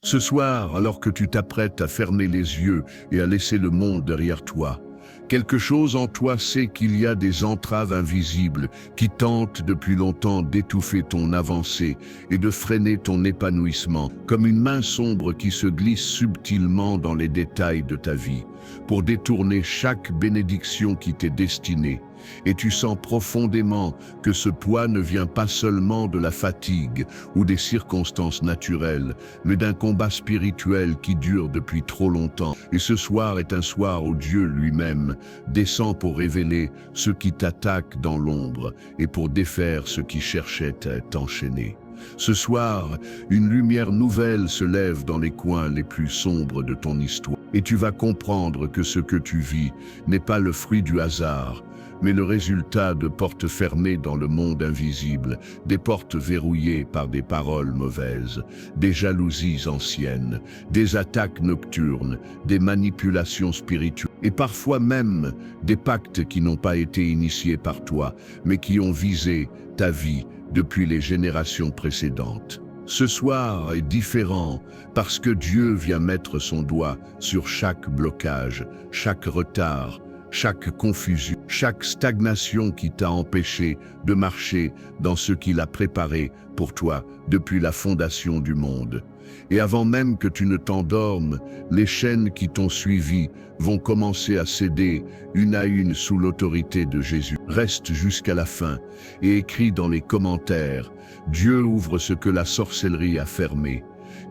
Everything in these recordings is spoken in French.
Ce soir, alors que tu t'apprêtes à fermer les yeux et à laisser le monde derrière toi, quelque chose en toi sait qu'il y a des entraves invisibles qui tentent depuis longtemps d'étouffer ton avancée et de freiner ton épanouissement, comme une main sombre qui se glisse subtilement dans les détails de ta vie, pour détourner chaque bénédiction qui t'est destinée. Et tu sens profondément que ce poids ne vient pas seulement de la fatigue ou des circonstances naturelles, mais d'un combat spirituel qui dure depuis trop longtemps. Et ce soir est un soir où Dieu lui-même descend pour révéler ce qui t'attaque dans l'ombre et pour défaire ce qui cherchait à t'enchaîner. Ce soir, une lumière nouvelle se lève dans les coins les plus sombres de ton histoire. Et tu vas comprendre que ce que tu vis n'est pas le fruit du hasard, mais le résultat de portes fermées dans le monde invisible, des portes verrouillées par des paroles mauvaises, des jalousies anciennes, des attaques nocturnes, des manipulations spirituelles, et parfois même des pactes qui n'ont pas été initiés par toi, mais qui ont visé ta vie depuis les générations précédentes. Ce soir est différent parce que Dieu vient mettre son doigt sur chaque blocage, chaque retard, chaque confusion, chaque stagnation qui t'a empêché de marcher dans ce qu'il a préparé pour toi depuis la fondation du monde. Et avant même que tu ne t'endormes, les chaînes qui t'ont suivi vont commencer à céder une à une sous l'autorité de Jésus. Reste jusqu'à la fin et écris dans les commentaires « Dieu ouvre ce que la sorcellerie a fermé »,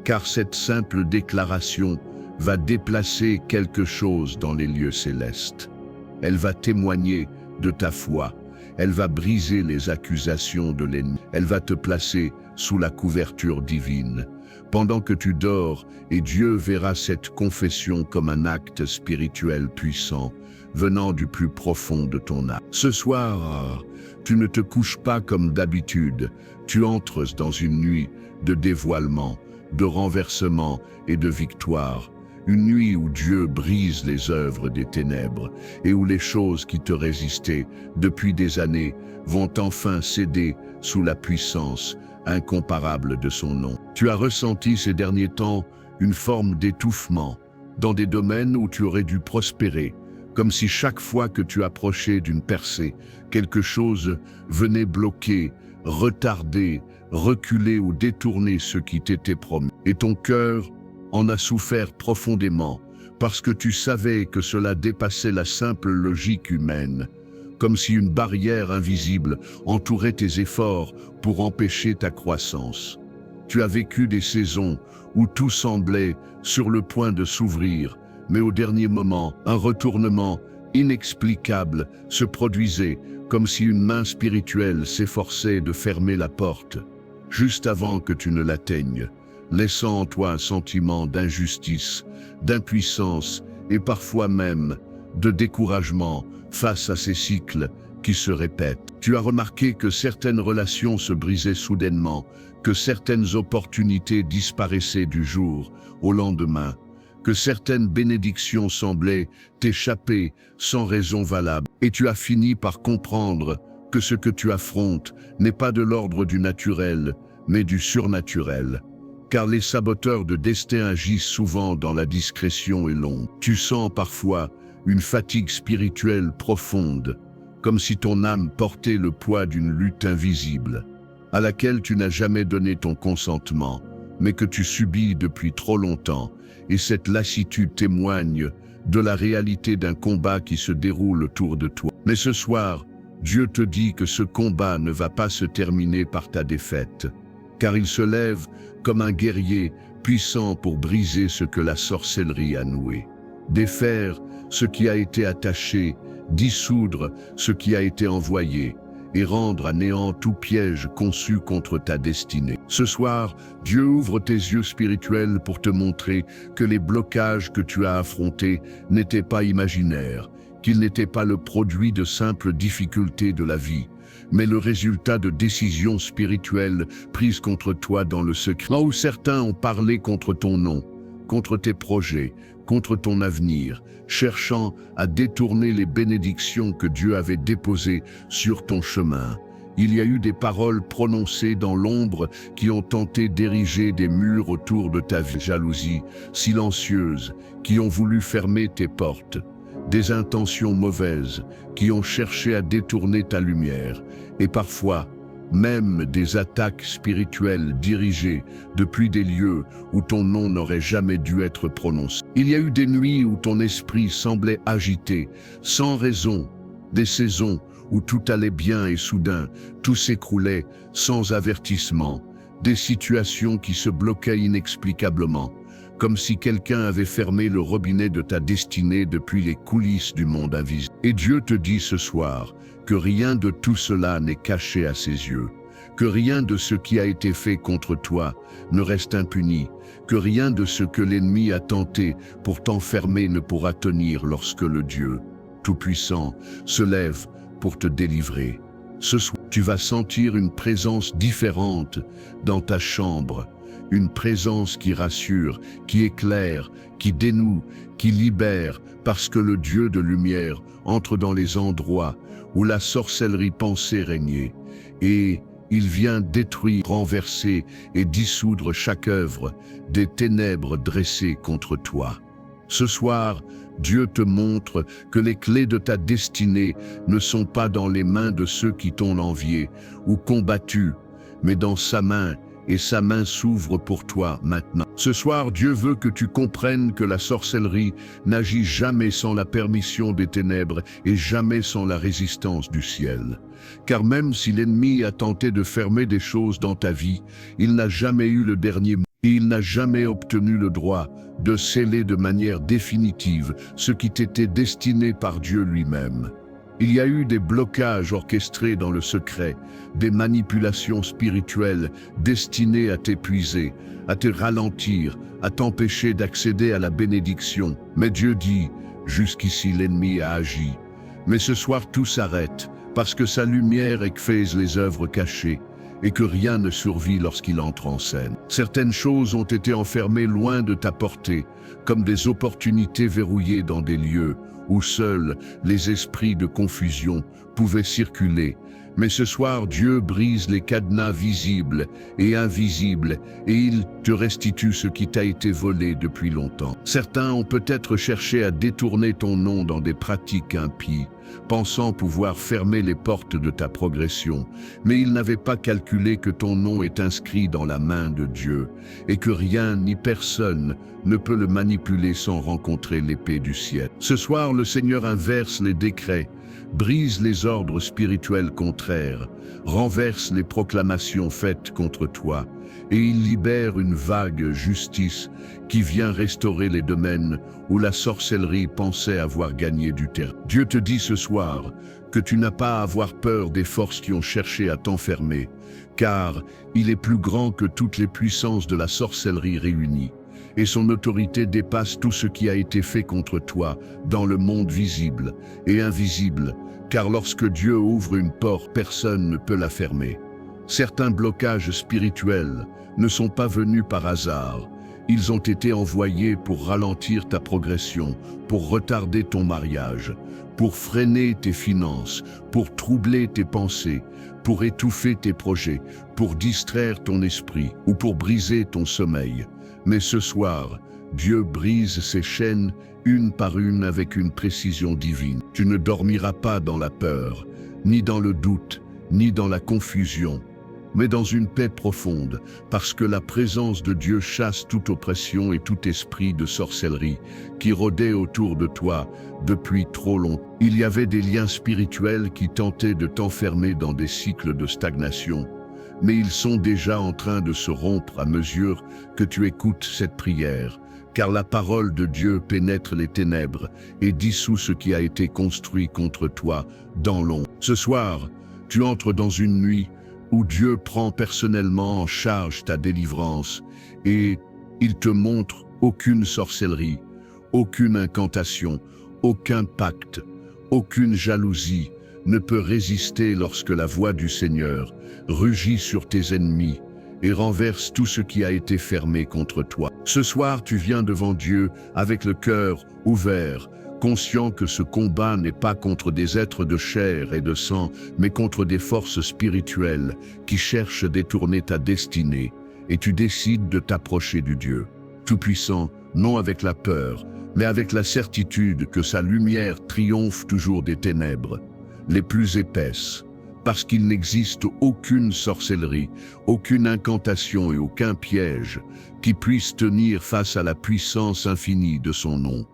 car cette simple déclaration va déplacer quelque chose dans les lieux célestes. Elle va témoigner de ta foi, elle va briser les accusations de l'ennemi, elle va te placer sous la couverture divine. Pendant que tu dors, et Dieu verra cette confession comme un acte spirituel puissant, venant du plus profond de ton âme. Ce soir, tu ne te couches pas comme d'habitude, tu entres dans une nuit de dévoilement, de renversement et de victoire. Une nuit où Dieu brise les œuvres des ténèbres et où les choses qui te résistaient depuis des années vont enfin céder sous la puissance incomparable de son nom. Tu as ressenti ces derniers temps une forme d'étouffement dans des domaines où tu aurais dû prospérer, comme si chaque fois que tu approchais d'une percée, quelque chose venait bloquer, retarder, reculer ou détourner ce qui t'était promis. Et ton cœur en a souffert profondément, parce que tu savais que cela dépassait la simple logique humaine, comme si une barrière invisible entourait tes efforts pour empêcher ta croissance. Tu as vécu des saisons où tout semblait sur le point de s'ouvrir, mais au dernier moment, un retournement inexplicable se produisait, comme si une main spirituelle s'efforçait de fermer la porte, juste avant que tu ne l'atteignes, laissant en toi un sentiment d'injustice, d'impuissance et parfois même de découragement face à ces cycles qui se répètent. Tu as remarqué que certaines relations se brisaient soudainement, que certaines opportunités disparaissaient du jour au lendemain, que certaines bénédictions semblaient t'échapper sans raison valable. Et tu as fini par comprendre que ce que tu affrontes n'est pas de l'ordre du naturel, mais du surnaturel. Car les saboteurs de destin agissent souvent dans la discrétion et l'ombre. Tu sens parfois une fatigue spirituelle profonde, comme si ton âme portait le poids d'une lutte invisible, à laquelle tu n'as jamais donné ton consentement, mais que tu subis depuis trop longtemps, et cette lassitude témoigne de la réalité d'un combat qui se déroule autour de toi. Mais ce soir, Dieu te dit que ce combat ne va pas se terminer par ta défaite, car il se lève comme un guerrier puissant pour briser ce que la sorcellerie a noué, défaire ce qui a été attaché, dissoudre ce qui a été envoyé et rendre à néant tout piège conçu contre ta destinée. Ce soir, Dieu ouvre tes yeux spirituels pour te montrer que les blocages que tu as affrontés n'étaient pas imaginaires, qu'ils n'étaient pas le produit de simples difficultés de la vie, mais le résultat de décisions spirituelles prises contre toi dans le secret. Là où certains ont parlé contre ton nom, contre tes projets, contre ton avenir, cherchant à détourner les bénédictions que Dieu avait déposées sur ton chemin, Il y a eu des paroles prononcées dans l'ombre qui ont tenté d'ériger des murs autour de ta jalousie silencieuse, qui ont voulu fermer tes portes. Des intentions mauvaises qui ont cherché à détourner ta lumière, et parfois même des attaques spirituelles dirigées depuis des lieux où ton nom n'aurait jamais dû être prononcé. Il y a eu des nuits où ton esprit semblait agité, sans raison, des saisons où tout allait bien et soudain, tout s'écroulait sans avertissement, des situations qui se bloquaient inexplicablement, comme si quelqu'un avait fermé le robinet de ta destinée depuis les coulisses du monde invisible. Et Dieu te dit ce soir que rien de tout cela n'est caché à ses yeux, que rien de ce qui a été fait contre toi ne reste impuni, que rien de ce que l'ennemi a tenté pour t'enfermer ne pourra tenir lorsque le Dieu Tout-Puissant se lève pour te délivrer. Ce soir, tu vas sentir une présence différente dans ta chambre, une présence qui rassure, qui éclaire, qui dénoue, qui libère, parce que le Dieu de lumière entre dans les endroits où la sorcellerie pensée régnait, et il vient détruire, renverser et dissoudre chaque œuvre des ténèbres dressées contre toi. Ce soir, Dieu te montre que les clés de ta destinée ne sont pas dans les mains de ceux qui t'ont envié ou combattu, mais dans sa main, et sa main s'ouvre pour toi maintenant. Ce soir, Dieu veut que tu comprennes que la sorcellerie n'agit jamais sans la permission des ténèbres et jamais sans la résistance du ciel. Car même si l'ennemi a tenté de fermer des choses dans ta vie, il n'a jamais eu le dernier mot. Il n'a jamais obtenu le droit de sceller de manière définitive ce qui t'était destiné par Dieu lui-même. Il y a eu des blocages orchestrés dans le secret, des manipulations spirituelles destinées à t'épuiser, à te ralentir, à t'empêcher d'accéder à la bénédiction. Mais Dieu dit, jusqu'ici l'ennemi a agi. Mais ce soir tout s'arrête, parce que sa lumière écfaise les œuvres cachées, et que rien ne survit lorsqu'il entre en scène. Certaines choses ont été enfermées loin de ta portée, comme des opportunités verrouillées dans des lieux où seuls les esprits de confusion pouvaient circuler. Mais ce soir, Dieu brise les cadenas visibles et invisibles, et il te restitue ce qui t'a été volé depuis longtemps. Certains ont peut-être cherché à détourner ton nom dans des pratiques impies, pensant pouvoir fermer les portes de ta progression, mais ils n'avaient pas calculé que ton nom est inscrit dans la main de Dieu, et que rien ni personne ne peut le manipuler sans rencontrer l'épée du ciel. Ce soir, le Seigneur inverse les décrets, brise les ordres spirituels contraires, renverse les proclamations faites contre toi, et il libère une vague justice qui vient restaurer les domaines où la sorcellerie pensait avoir gagné du terrain. Dieu te dit ce soir que tu n'as pas à avoir peur des forces qui ont cherché à t'enfermer, car il est plus grand que toutes les puissances de la sorcellerie réunies, et son autorité dépasse tout ce qui a été fait contre toi dans le monde visible et invisible, car lorsque Dieu ouvre une porte, personne ne peut la fermer. Certains blocages spirituels ne sont pas venus par hasard. Ils ont été envoyés pour ralentir ta progression, pour retarder ton mariage, pour freiner tes finances, pour troubler tes pensées, pour étouffer tes projets, pour distraire ton esprit ou pour briser ton sommeil. Mais ce soir, Dieu brise ces chaînes une par une avec une précision divine. Tu ne dormiras pas dans la peur, ni dans le doute, ni dans la confusion, mais dans une paix profonde, parce que la présence de Dieu chasse toute oppression et tout esprit de sorcellerie qui rôdait autour de toi depuis trop longtemps. Il y avait des liens spirituels qui tentaient de t'enfermer dans des cycles de stagnation, mais ils sont déjà en train de se rompre à mesure que tu écoutes cette prière, car la parole de Dieu pénètre les ténèbres et dissout ce qui a été construit contre toi dans l'ombre. Ce soir, tu entres dans une nuit où Dieu prend personnellement en charge ta délivrance et il te montre aucune sorcellerie, aucune incantation, aucun pacte, aucune jalousie ne peut résister lorsque la voix du Seigneur rugit sur tes ennemis et renverse tout ce qui a été fermé contre toi. Ce soir, tu viens devant Dieu avec le cœur ouvert, conscient que ce combat n'est pas contre des êtres de chair et de sang, mais contre des forces spirituelles qui cherchent à détourner ta destinée, et tu décides de t'approcher du Dieu Tout-Puissant, non avec la peur, mais avec la certitude que sa lumière triomphe toujours des ténèbres, les plus épaisses, parce qu'il n'existe aucune sorcellerie, aucune incantation et aucun piège qui puisse tenir face à la puissance infinie de son nom.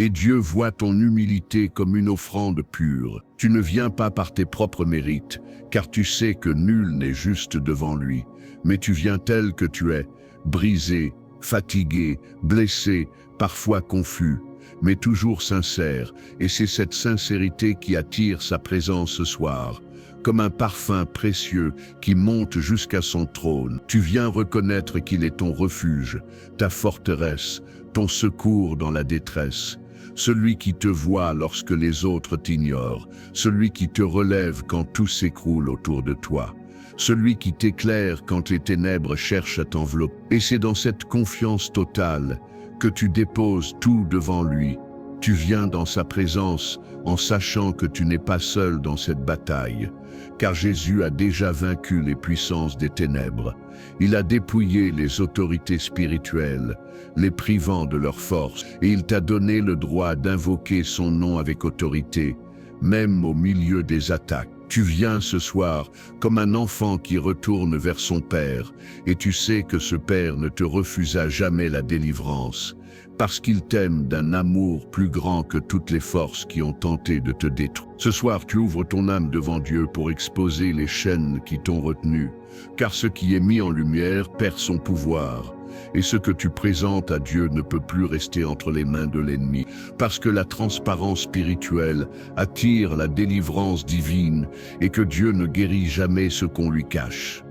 Et Dieu voit ton humilité comme une offrande pure. Tu ne viens pas par tes propres mérites, car tu sais que nul n'est juste devant lui, mais tu viens tel que tu es, brisé, fatigué, blessé, parfois confus, mais toujours sincère, et c'est cette sincérité qui attire sa présence ce soir. Comme un parfum précieux qui monte jusqu'à son trône. Tu viens reconnaître qu'il est ton refuge, ta forteresse, ton secours dans la détresse. Celui qui te voit lorsque les autres t'ignorent, celui qui te relève quand tout s'écroule autour de toi, celui qui t'éclaire quand les ténèbres cherchent à t'envelopper. Et c'est dans cette confiance totale que tu déposes tout devant lui. Tu viens dans sa présence en sachant que tu n'es pas seul dans cette bataille, car Jésus a déjà vaincu les puissances des ténèbres. Il a dépouillé les autorités spirituelles, les privant de leur force, et il t'a donné le droit d'invoquer son nom avec autorité, même au milieu des attaques. Tu viens ce soir comme un enfant qui retourne vers son Père, et tu sais que ce Père ne te refusa jamais la délivrance, parce qu'il t'aime d'un amour plus grand que toutes les forces qui ont tenté de te détruire. Ce soir, tu ouvres ton âme devant Dieu pour exposer les chaînes qui t'ont retenu, car ce qui est mis en lumière perd son pouvoir, et ce que tu présentes à Dieu ne peut plus rester entre les mains de l'ennemi, parce que la transparence spirituelle attire la délivrance divine et que Dieu ne guérit jamais ce qu'on lui cache.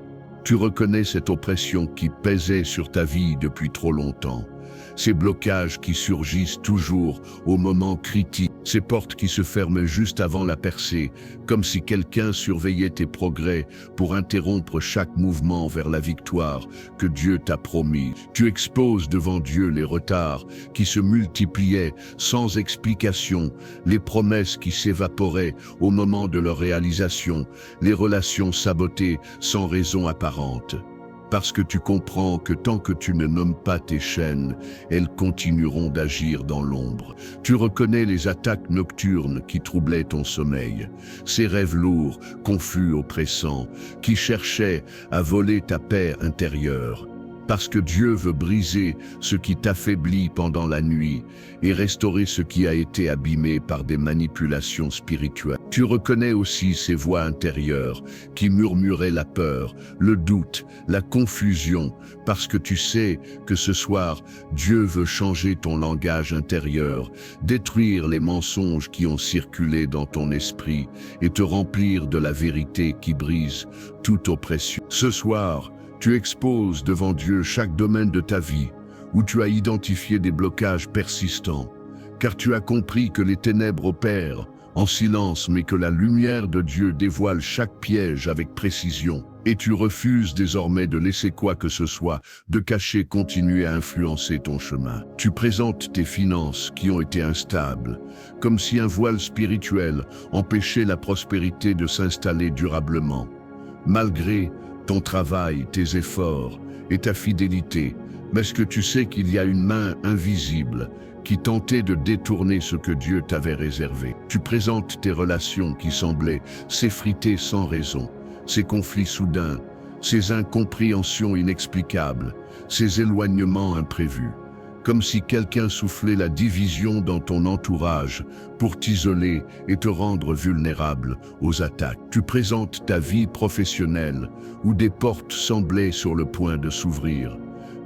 Tu reconnais cette oppression qui pesait sur ta vie depuis trop longtemps. Ces blocages qui surgissent toujours au moment critique, ces portes qui se ferment juste avant la percée, comme si quelqu'un surveillait tes progrès pour interrompre chaque mouvement vers la victoire que Dieu t'a promis. Tu exposes devant Dieu les retards qui se multipliaient sans explication, les promesses qui s'évaporaient au moment de leur réalisation, les relations sabotées sans raison apparente. Parce que tu comprends que tant que tu ne nommes pas tes chaînes, elles continueront d'agir dans l'ombre. Tu reconnais les attaques nocturnes qui troublaient ton sommeil, ces rêves lourds, confus, oppressants, qui cherchaient à voler ta paix intérieure. Parce que Dieu veut briser ce qui t'affaiblit pendant la nuit et restaurer ce qui a été abîmé par des manipulations spirituelles. Tu reconnais aussi ces voix intérieures qui murmuraient la peur, le doute, la confusion, parce que tu sais que ce soir, Dieu veut changer ton langage intérieur, détruire les mensonges qui ont circulé dans ton esprit et te remplir de la vérité qui brise toute oppression. Ce soir, tu exposes devant Dieu chaque domaine de ta vie où tu as identifié des blocages persistants, car tu as compris que les ténèbres opèrent en silence, mais que la lumière de Dieu dévoile chaque piège avec précision. Et tu refuses désormais de laisser quoi que ce soit de cacher continuer à influencer ton chemin. Tu présentes tes finances qui ont été instables, comme si un voile spirituel empêchait la prospérité de s'installer durablement. Malgré ton travail, tes efforts et ta fidélité, mais est-ce que tu sais qu'il y a une main invisible qui tentait de détourner ce que Dieu t'avait réservé? Tu présentes tes relations qui semblaient s'effriter sans raison, ces conflits soudains, ces incompréhensions inexplicables, ces éloignements imprévus, comme si quelqu'un soufflait la division dans ton entourage pour t'isoler et te rendre vulnérable aux attaques. Tu présentes ta vie professionnelle où des portes semblaient sur le point de s'ouvrir,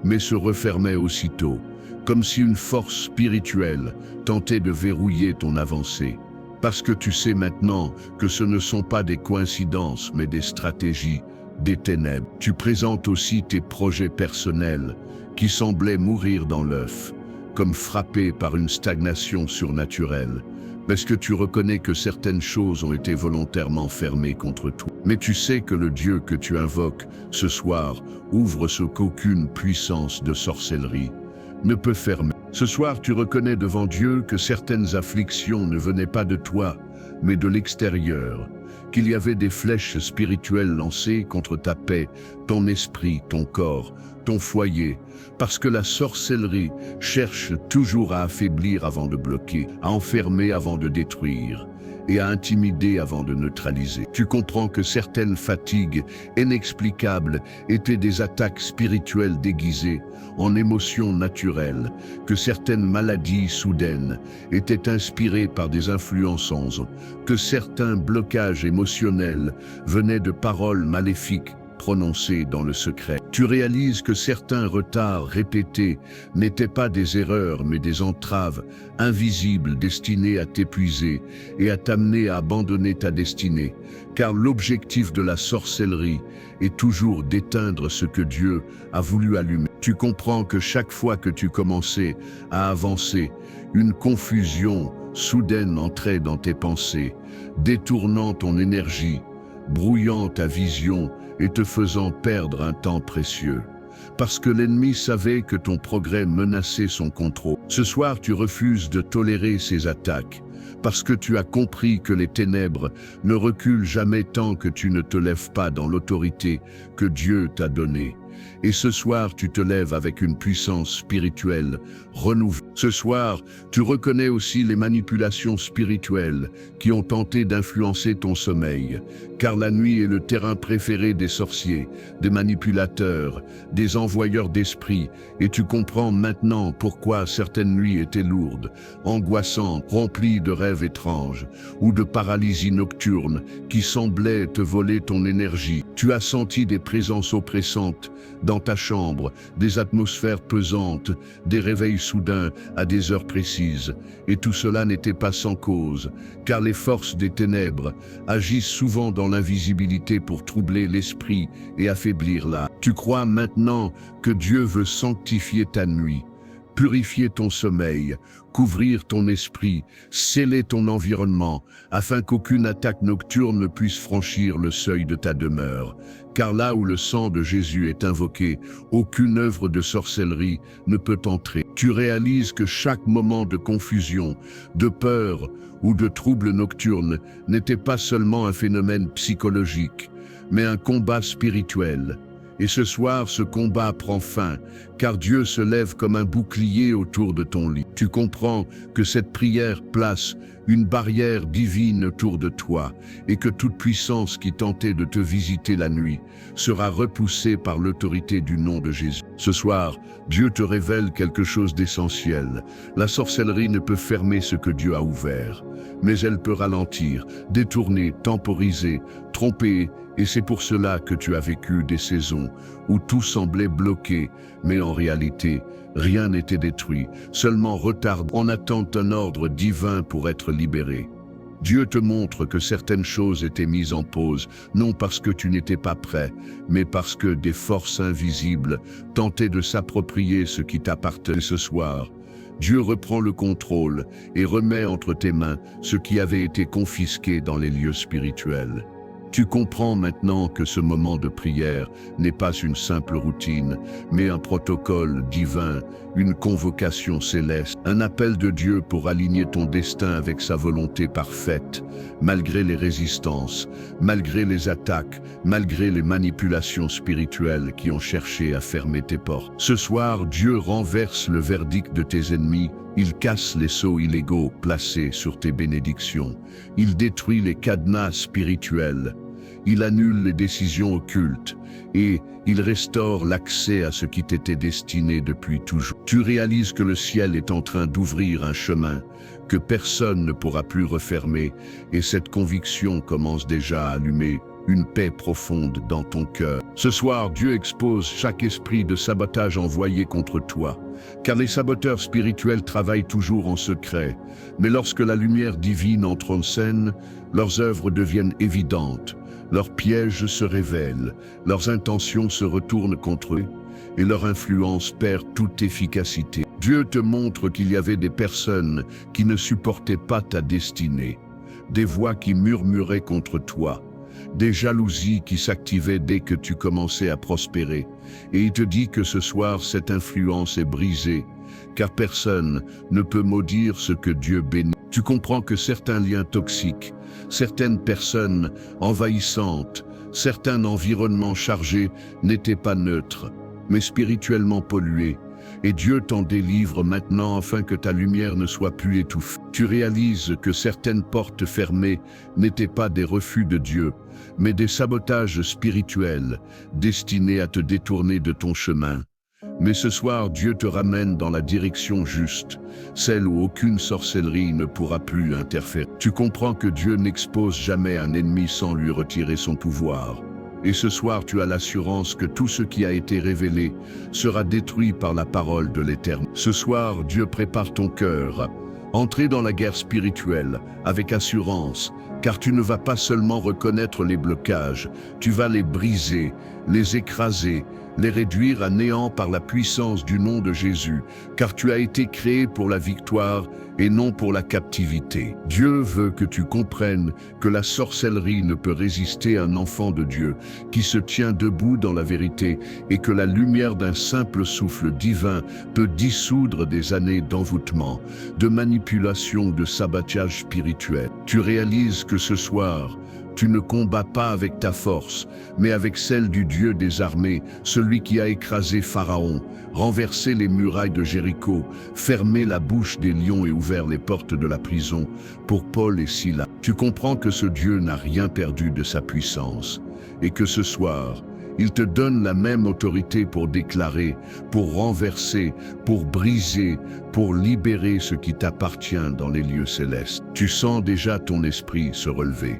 mais se refermaient aussitôt, comme si une force spirituelle tentait de verrouiller ton avancée. Parce que tu sais maintenant que ce ne sont pas des coïncidences, mais des stratégies des ténèbres. Tu présentes aussi tes projets personnels qui semblaient mourir dans l'œuf, comme frappés par une stagnation surnaturelle, parce que tu reconnais que certaines choses ont été volontairement fermées contre toi. Mais tu sais que le Dieu que tu invoques ce soir ouvre ce qu'aucune puissance de sorcellerie ne peut fermer. Ce soir, tu reconnais devant Dieu que certaines afflictions ne venaient pas de toi, mais de l'extérieur, qu'il y avait des flèches spirituelles lancées contre ta paix, ton esprit, ton corps, ton foyer, parce que la sorcellerie cherche toujours à affaiblir avant de bloquer, à enfermer avant de détruire, et à intimider avant de neutraliser. Tu comprends que certaines fatigues inexplicables étaient des attaques spirituelles déguisées en émotions naturelles, que certaines maladies soudaines étaient inspirées par des influences, que certains blocages émotionnels venaient de paroles maléfiques prononcées dans le secret. Tu réalises que certains retards répétés n'étaient pas des erreurs mais des entraves invisibles destinées à t'épuiser et à t'amener à abandonner ta destinée, car l'objectif de la sorcellerie est toujours d'éteindre ce que Dieu a voulu allumer. Tu comprends que chaque fois que tu commençais à avancer, une confusion soudaine entrait dans tes pensées, détournant ton énergie, brouillant ta vision et te faisant perdre un temps précieux. Parce que l'ennemi savait que ton progrès menaçait son contrôle. Ce soir, tu refuses de tolérer ces attaques, parce que tu as compris que les ténèbres ne reculent jamais tant que tu ne te lèves pas dans l'autorité que Dieu t'a donnée. Et ce soir, tu te lèves avec une puissance spirituelle renouvelée. Ce soir, tu reconnais aussi les manipulations spirituelles qui ont tenté d'influencer ton sommeil, car la nuit est le terrain préféré des sorciers, des manipulateurs, des envoyeurs d'esprit, et tu comprends maintenant pourquoi certaines nuits étaient lourdes, angoissantes, remplies de rêves étranges, ou de paralysie nocturne qui semblaient te voler ton énergie. Tu as senti des présences oppressantes dans ta chambre, des atmosphères pesantes, des réveils soudains à des heures précises. Et tout cela n'était pas sans cause, car les forces des ténèbres agissent souvent dans l'invisibilité pour troubler l'esprit et affaiblir l'âme. Tu crois maintenant que Dieu veut sanctifier ta nuit, purifier ton sommeil, couvrir ton esprit, sceller ton environnement, afin qu'aucune attaque nocturne ne puisse franchir le seuil de ta demeure. Car là où le sang de Jésus est invoqué, aucune œuvre de sorcellerie ne peut entrer. Tu réalises que chaque moment de confusion, de peur ou de trouble nocturne n'était pas seulement un phénomène psychologique, mais un combat spirituel. Et ce soir, ce combat prend fin, car Dieu se lève comme un bouclier autour de ton lit. Tu comprends que cette prière place une barrière divine autour de toi, et que toute puissance qui tentait de te visiter la nuit sera repoussée par l'autorité du nom de Jésus. Ce soir, Dieu te révèle quelque chose d'essentiel. La sorcellerie ne peut fermer ce que Dieu a ouvert, mais elle peut ralentir, détourner, temporiser, tromper, et c'est pour cela que tu as vécu des saisons où tout semblait bloqué, mais en réalité, rien n'était détruit, seulement retardé en attente d'un ordre divin pour être libéré. Dieu te montre que certaines choses étaient mises en pause, non parce que tu n'étais pas prêt, mais parce que des forces invisibles tentaient de s'approprier ce qui t'appartenait. Ce soir, Dieu reprend le contrôle et remet entre tes mains ce qui avait été confisqué dans les lieux spirituels. Tu comprends maintenant que ce moment de prière n'est pas une simple routine, mais un protocole divin, une convocation céleste, un appel de Dieu pour aligner ton destin avec sa volonté parfaite, malgré les résistances, malgré les attaques, malgré les manipulations spirituelles qui ont cherché à fermer tes portes. Ce soir, Dieu renverse le verdict de tes ennemis. Il casse les sceaux illégaux placés sur tes bénédictions. Il détruit les cadenas spirituels. Il annule les décisions occultes. Et il restaure l'accès à ce qui t'était destiné depuis toujours. Tu réalises que le ciel est en train d'ouvrir un chemin que personne ne pourra plus refermer. Et cette conviction commence déjà à allumer une paix profonde dans ton cœur. Ce soir, Dieu expose chaque esprit de sabotage envoyé contre toi, car les saboteurs spirituels travaillent toujours en secret. Mais lorsque la lumière divine entre en scène, leurs œuvres deviennent évidentes, leurs pièges se révèlent, leurs intentions se retournent contre eux, et leur influence perd toute efficacité. Dieu te montre qu'il y avait des personnes qui ne supportaient pas ta destinée, des voix qui murmuraient contre toi, des jalousies qui s'activaient dès que tu commençais à prospérer. Et il te dit que ce soir, cette influence est brisée car personne ne peut maudire ce que Dieu bénit. Tu comprends que certains liens toxiques, certaines personnes envahissantes, certains environnements chargés n'étaient pas neutres, mais spirituellement pollués. Et Dieu t'en délivre maintenant afin que ta lumière ne soit plus étouffée. Tu réalises que certaines portes fermées n'étaient pas des refus de Dieu, mais des sabotages spirituels destinés à te détourner de ton chemin. Mais ce soir, Dieu te ramène dans la direction juste, celle où aucune sorcellerie ne pourra plus interférer. Tu comprends que Dieu n'expose jamais un ennemi sans lui retirer son pouvoir. Et ce soir, tu as l'assurance que tout ce qui a été révélé sera détruit par la parole de l'Éternel. Ce soir, Dieu prépare ton cœur. Entrez dans la guerre spirituelle avec assurance, car tu ne vas pas seulement reconnaître les blocages, tu vas les briser, les écraser, les réduire à néant par la puissance du nom de Jésus, car tu as été créé pour la victoire et non pour la captivité. Dieu veut que tu comprennes que la sorcellerie ne peut résister à un enfant de Dieu qui se tient debout dans la vérité et que la lumière d'un simple souffle divin peut dissoudre des années d'envoûtement, de manipulation, de sabotage spirituel. Tu réalises que ce soir, tu ne combats pas avec ta force, mais avec celle du Dieu des armées, celui qui a écrasé Pharaon, renversé les murailles de Jéricho, fermé la bouche des lions et ouvert les portes de la prison pour Paul et Silas. Tu comprends que ce Dieu n'a rien perdu de sa puissance et que ce soir, il te donne la même autorité pour déclarer, pour renverser, pour briser, pour libérer ce qui t'appartient dans les lieux célestes. Tu sens déjà ton esprit se relever.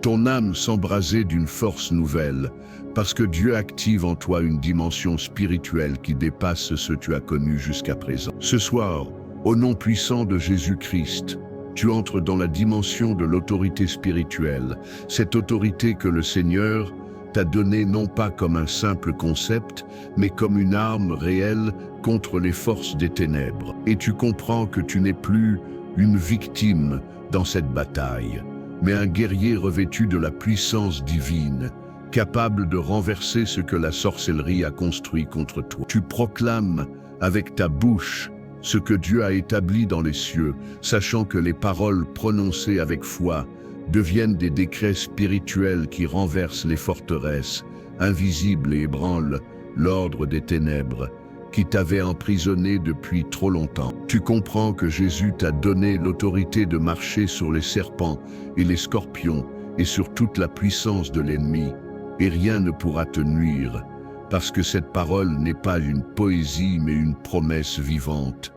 Ton âme s'embraser d'une force nouvelle, parce que Dieu active en toi une dimension spirituelle qui dépasse ce que tu as connu jusqu'à présent. Ce soir, au nom puissant de Jésus-Christ, tu entres dans la dimension de l'autorité spirituelle, cette autorité que le Seigneur t'a donnée non pas comme un simple concept, mais comme une arme réelle contre les forces des ténèbres. Et tu comprends que tu n'es plus une victime dans cette bataille, mais un guerrier revêtu de la puissance divine, capable de renverser ce que la sorcellerie a construit contre toi. Tu proclames avec ta bouche ce que Dieu a établi dans les cieux, sachant que les paroles prononcées avec foi deviennent des décrets spirituels qui renversent les forteresses invisibles et ébranlent l'ordre des ténèbres qui t'avait emprisonné depuis trop longtemps. Tu comprends que Jésus t'a donné l'autorité de marcher sur les serpents et les scorpions et sur toute la puissance de l'ennemi, et rien ne pourra te nuire, parce que cette parole n'est pas une poésie mais une promesse vivante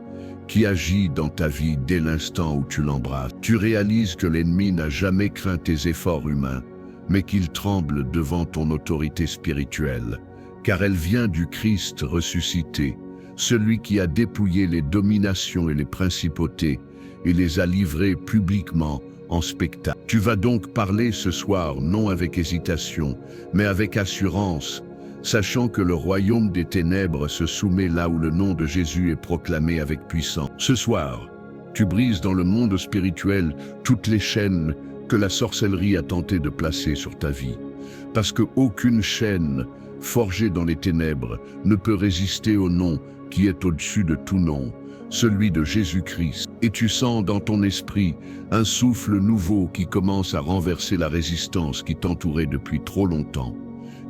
qui agit dans ta vie dès l'instant où tu l'embrasses. Tu réalises que l'ennemi n'a jamais craint tes efforts humains, mais qu'il tremble devant ton autorité spirituelle, car elle vient du Christ ressuscité, celui qui a dépouillé les dominations et les principautés et les a livrées publiquement en spectacle. Tu vas donc parler ce soir non avec hésitation, mais avec assurance, sachant que le royaume des ténèbres se soumet là où le nom de Jésus est proclamé avec puissance. Ce soir, tu brises dans le monde spirituel toutes les chaînes que la sorcellerie a tenté de placer sur ta vie, parce qu'aucune chaîne forgé dans les ténèbres, ne peut résister au nom qui est au-dessus de tout nom, celui de Jésus-Christ. Et tu sens dans ton esprit un souffle nouveau qui commence à renverser la résistance qui t'entourait depuis trop longtemps.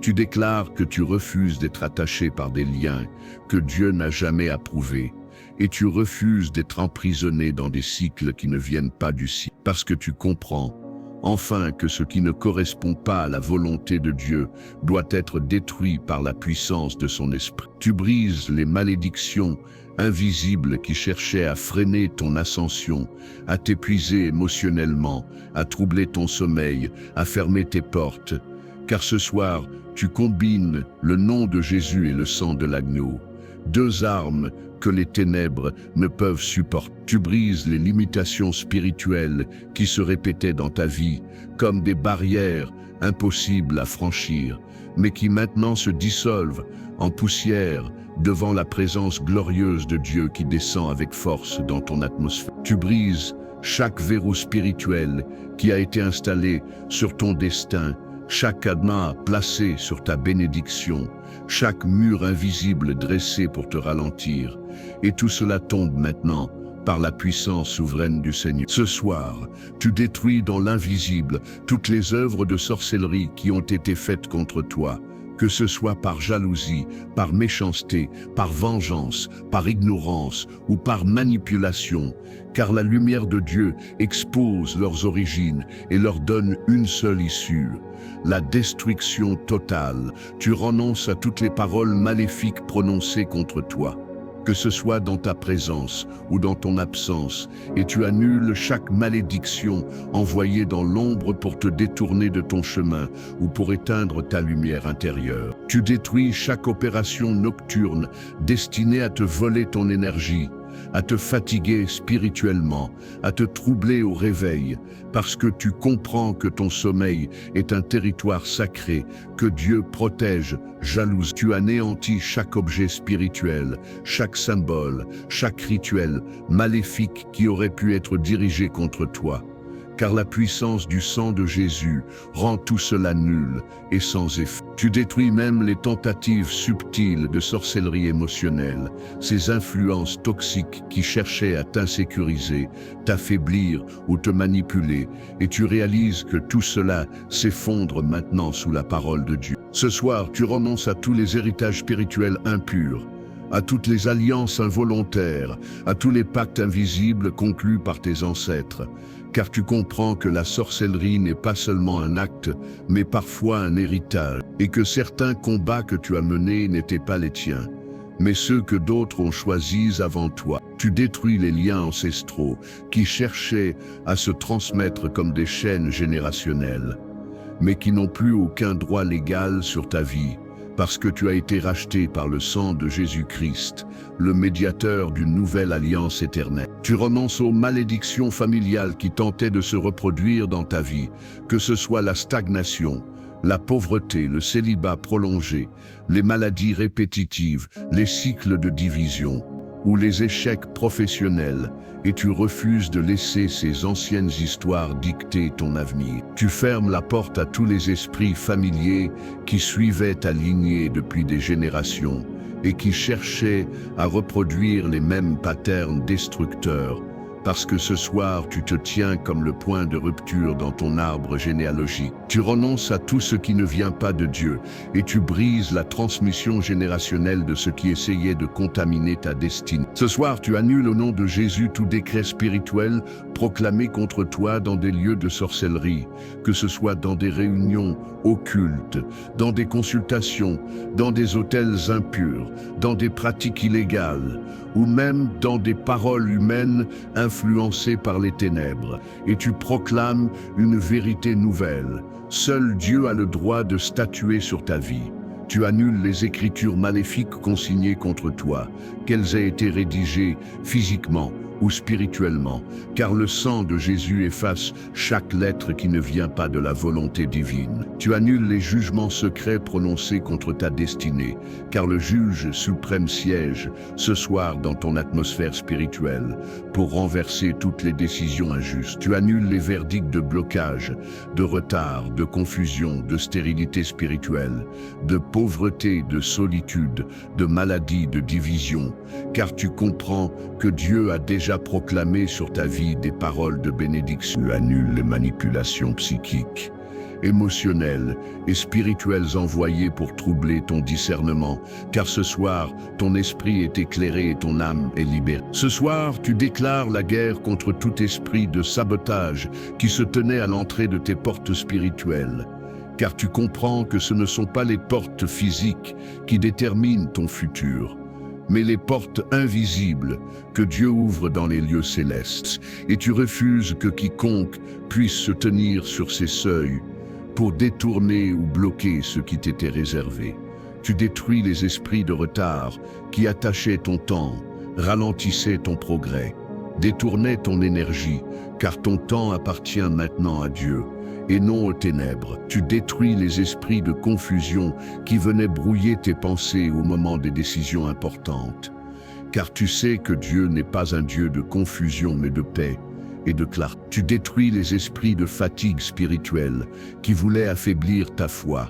Tu déclares que tu refuses d'être attaché par des liens que Dieu n'a jamais approuvés, et tu refuses d'être emprisonné dans des cycles qui ne viennent pas du ciel, parce que tu comprends enfin que ce qui ne correspond pas à la volonté de Dieu doit être détruit par la puissance de son esprit. Tu brises les malédictions invisibles qui cherchaient à freiner ton ascension, à t'épuiser émotionnellement, à troubler ton sommeil, à fermer tes portes. Car ce soir, tu combines le nom de Jésus et le sang de l'agneau, deux armes que les ténèbres ne peuvent supporter. Tu brises les limitations spirituelles qui se répétaient dans ta vie comme des barrières impossibles à franchir, mais qui maintenant se dissolvent en poussière devant la présence glorieuse de Dieu qui descend avec force dans ton atmosphère. Tu brises chaque verrou spirituel qui a été installé sur ton destin, chaque cadenas placé sur ta bénédiction, chaque mur invisible dressé pour te ralentir. Et tout cela tombe maintenant par la puissance souveraine du Seigneur. Ce soir, tu détruis dans l'invisible toutes les œuvres de sorcellerie qui ont été faites contre toi, que ce soit par jalousie, par méchanceté, par vengeance, par ignorance ou par manipulation, car la lumière de Dieu expose leurs origines et leur donne une seule issue, la destruction totale. Tu renonces à toutes les paroles maléfiques prononcées contre toi, que ce soit dans ta présence ou dans ton absence, et tu annules chaque malédiction envoyée dans l'ombre pour te détourner de ton chemin ou pour éteindre ta lumière intérieure. Tu détruis chaque opération nocturne destinée à te voler ton énergie, à te fatiguer spirituellement, à te troubler au réveil, parce que tu comprends que ton sommeil est un territoire sacré, que Dieu protège. Jalouse, tu anéantis chaque objet spirituel, chaque symbole, chaque rituel maléfique qui aurait pu être dirigé contre toi. Car la puissance du sang de Jésus rend tout cela nul et sans effet. Tu détruis même les tentatives subtiles de sorcellerie émotionnelle, ces influences toxiques qui cherchaient à t'insécuriser, t'affaiblir ou te manipuler, et tu réalises que tout cela s'effondre maintenant sous la parole de Dieu. Ce soir, tu renonces à tous les héritages spirituels impurs, à toutes les alliances involontaires, à tous les pactes invisibles conclus par tes ancêtres, car tu comprends que la sorcellerie n'est pas seulement un acte, mais parfois un héritage, et que certains combats que tu as menés n'étaient pas les tiens, mais ceux que d'autres ont choisis avant toi. Tu détruis les liens ancestraux qui cherchaient à se transmettre comme des chaînes générationnelles, mais qui n'ont plus aucun droit légal sur ta vie, parce que tu as été racheté par le sang de Jésus-Christ, le médiateur d'une nouvelle alliance éternelle. Tu renonces aux malédictions familiales qui tentaient de se reproduire dans ta vie, que ce soit la stagnation, la pauvreté, le célibat prolongé, les maladies répétitives, les cycles de division ou les échecs professionnels, et tu refuses de laisser ces anciennes histoires dicter ton avenir. Tu fermes la porte à tous les esprits familiers qui suivaient ta lignée depuis des générations et qui cherchaient à reproduire les mêmes patterns destructeurs, parce que ce soir tu te tiens comme le point de rupture dans ton arbre généalogique. Tu renonces à tout ce qui ne vient pas de Dieu et tu brises la transmission générationnelle de ce qui essayait de contaminer ta destinée. Ce soir tu annules au nom de Jésus tout décret spirituel proclamé contre toi dans des lieux de sorcellerie, que ce soit dans des réunions occultes, dans des consultations, dans des hôtels impurs, dans des pratiques illégales, ou même dans des paroles humaines influencées par les ténèbres, et tu proclames une vérité nouvelle. Seul Dieu a le droit de statuer sur ta vie. Tu annules les écritures maléfiques consignées contre toi, qu'elles aient été rédigées physiquement ou spirituellement, car le sang de Jésus efface chaque lettre qui ne vient pas de la volonté divine. Tu annules les jugements secrets prononcés contre ta destinée, car le juge suprême siège ce soir dans ton atmosphère spirituelle pour renverser toutes les décisions injustes. Tu annules les verdicts de blocage, de retard, de confusion, de stérilité spirituelle, de pauvreté, de solitude, de maladie, de division, car tu comprends que Dieu a déjà proclamé sur ta vie des paroles de bénédiction. Tu annules les manipulations psychiques, émotionnelles et spirituelles envoyées pour troubler ton discernement, car ce soir, ton esprit est éclairé et ton âme est libérée. Ce soir, tu déclares la guerre contre tout esprit de sabotage qui se tenait à l'entrée de tes portes spirituelles, car tu comprends que ce ne sont pas les portes physiques qui déterminent ton futur, mais les portes invisibles que Dieu ouvre dans les lieux célestes, et tu refuses que quiconque puisse se tenir sur ces seuils pour détourner ou bloquer ce qui t'était réservé. Tu détruis les esprits de retard qui attachaient ton temps, ralentissaient ton progrès, détournaient ton énergie, car ton temps appartient maintenant à Dieu et non aux ténèbres. Tu détruis les esprits de confusion qui venaient brouiller tes pensées au moment des décisions importantes. Car tu sais que Dieu n'est pas un Dieu de confusion mais de paix, et de clarté. Tu détruis les esprits de fatigue spirituelle qui voulaient affaiblir ta foi,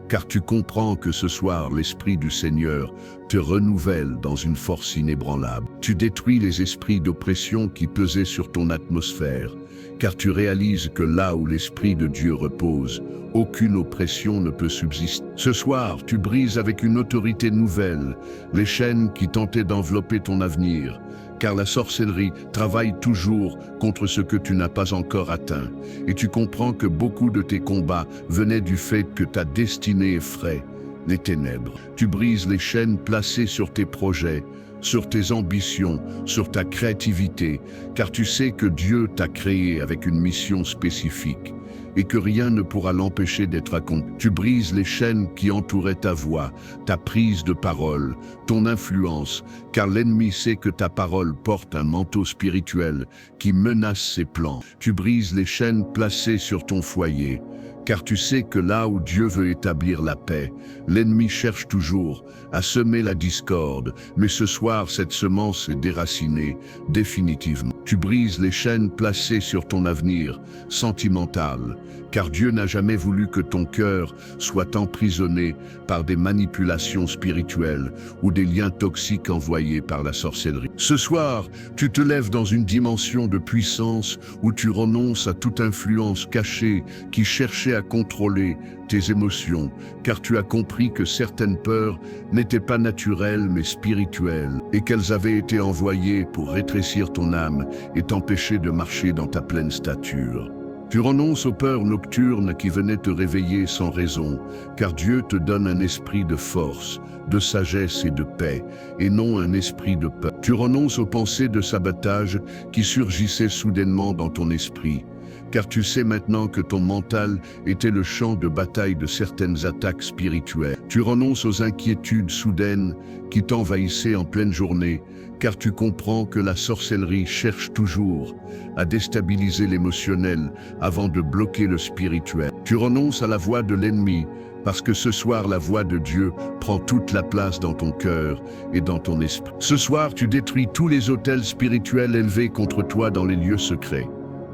car tu comprends que ce soir l'Esprit du Seigneur te renouvelle dans une force inébranlable. Tu détruis les esprits d'oppression qui pesaient sur ton atmosphère, car tu réalises que là où l'Esprit de Dieu repose, aucune oppression ne peut subsister. Ce soir, tu brises avec une autorité nouvelle les chaînes qui tentaient d'envelopper ton avenir, car la sorcellerie travaille toujours contre ce que tu n'as pas encore atteint. Et tu comprends que beaucoup de tes combats venaient du fait que ta destinée effraie les ténèbres. Tu brises les chaînes placées sur tes projets, sur tes ambitions, sur ta créativité, car tu sais que Dieu t'a créé avec une mission spécifique et que rien ne pourra l'empêcher d'être accompli. Tu brises les chaînes qui entouraient ta voix, ta prise de parole, ton influence, car l'ennemi sait que ta parole porte un manteau spirituel qui menace ses plans. Tu brises les chaînes placées sur ton foyer, car tu sais que là où Dieu veut établir la paix, l'ennemi cherche toujours à semer la discorde, mais ce soir cette semence est déracinée définitivement. Tu brises les chaînes placées sur ton avenir sentimental, car Dieu n'a jamais voulu que ton cœur soit emprisonné par des manipulations spirituelles ou des liens toxiques envoyés par la sorcellerie. Ce soir, tu te lèves dans une dimension de puissance où tu renonces à toute influence cachée qui cherchait à contrôler tes émotions, car tu as compris que certaines peurs n'étaient pas naturelles mais spirituelles, et qu'elles avaient été envoyées pour rétrécir ton âme et t'empêcher de marcher dans ta pleine stature. Tu renonces aux peurs nocturnes qui venaient te réveiller sans raison, car Dieu te donne un esprit de force, de sagesse et de paix, et non un esprit de peur. Tu renonces aux pensées de sabotage qui surgissaient soudainement dans ton esprit, car tu sais maintenant que ton mental était le champ de bataille de certaines attaques spirituelles. Tu renonces aux inquiétudes soudaines qui t'envahissaient en pleine journée, car tu comprends que la sorcellerie cherche toujours à déstabiliser l'émotionnel avant de bloquer le spirituel. Tu renonces à la voix de l'ennemi, parce que ce soir la voix de Dieu prend toute la place dans ton cœur et dans ton esprit. Ce soir tu détruis tous les autels spirituels élevés contre toi dans les lieux secrets.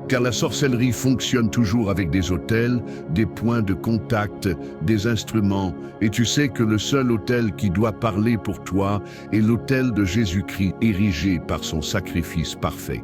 Car la sorcellerie fonctionne toujours avec des autels, des points de contact, des instruments, et tu sais que le seul autel qui doit parler pour toi est l'autel de Jésus-Christ érigé par son sacrifice parfait.